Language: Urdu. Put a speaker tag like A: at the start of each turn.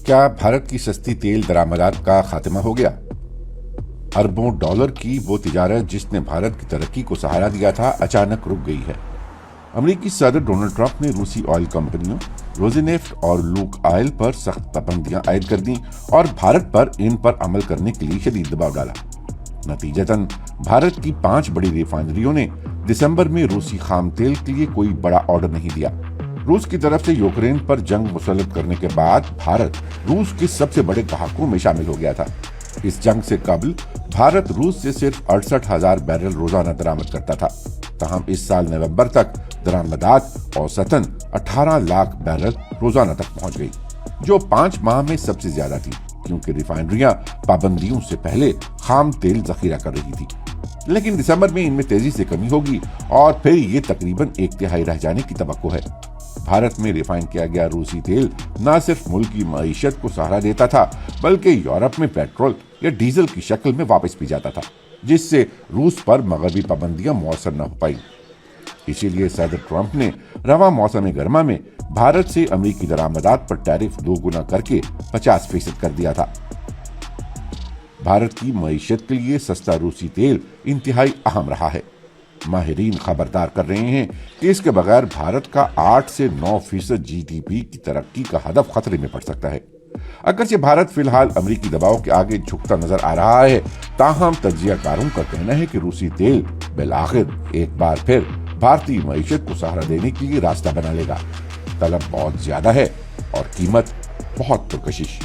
A: کیا بھارت کی سستی تیل درآمدات کا خاتمہ ہو گیا؟ اربوں ڈالر کی وہ تجارت جس نے بھارت کی ترقی کو سہارا دیا تھا اچانک رک گئی ہے۔ امریکی صدر ڈونلڈ ٹرمپ نے روسی آئل کمپنیوں روزنیفٹ اور لوک آئل پر سخت پابندیاں عائد کر دیں اور بھارت پر ان پر عمل کرنے کے لیے شدید دباؤ ڈالا۔ نتیجتاً بھارت کی 5 بڑی ریفائنریوں نے دسمبر میں روسی خام تیل کے لیے کوئی بڑا آرڈر نہیں دیا۔ روس کی طرف سے یوکرین پر جنگ مسلط کرنے کے بعد بھارت روس کے سب سے بڑے گاہکوں میں شامل ہو گیا تھا۔ اس جنگ سے قبل بھارت روس سے صرف 68,000 بیرل روزانہ درآمد کرتا تھا، تاہم اس سال نومبر تک درآمدات اوسطاً 18 لاکھ بیرل روزانہ تک پہنچ گئی، جو 5 ماہ میں سب سے زیادہ تھی، کیونکہ ریفائنریاں پابندیوں سے پہلے خام تیل ذخیرہ کر رہی تھی۔ لیکن دسمبر میں ان میں تیزی سے کمی ہوگی اور پھر یہ تقریباً 1/3 رہ جانے کی توقع ہے۔ بھارت میں ریفائن کیا گیا روسی تیل نہ صرف ملک کی معیشت کو سہارا دیتا تھا بلکہ یورپ میں پیٹرول یا ڈیزل کی شکل میں واپس بھی جاتا تھا، جس سے روس پر مغربی پابندیاں مؤثر نہ ہو پائیں۔ اسی لیے صدر ٹرمپ نے رواں موسم گرما میں بھارت سے امریکی درآمدات پر ٹیرف 2 گنا کر کے 50% کر دیا تھا۔ بھارت کی معیشت کے لیے سستا روسی تیل انتہائی اہم رہا ہے۔ ماہرین خبردار کر رہے ہیں کہ اس کے بغیر بھارت کا 8 سے 9% GDP کی ترقی کا ہدف خطرے میں پڑ سکتا ہے۔ اگرچہ بھارت فی الحال امریکی دباؤ کے آگے جھکتا نظر آ رہا ہے، تاہم تجزیہ کاروں کا کہنا ہے کہ روسی تیل بالآخر ایک بار پھر بھارتی معیشت کو سہارا دینے کے لیے راستہ بنا لے گا۔ طلب بہت زیادہ ہے اور قیمت بہت پرکشش۔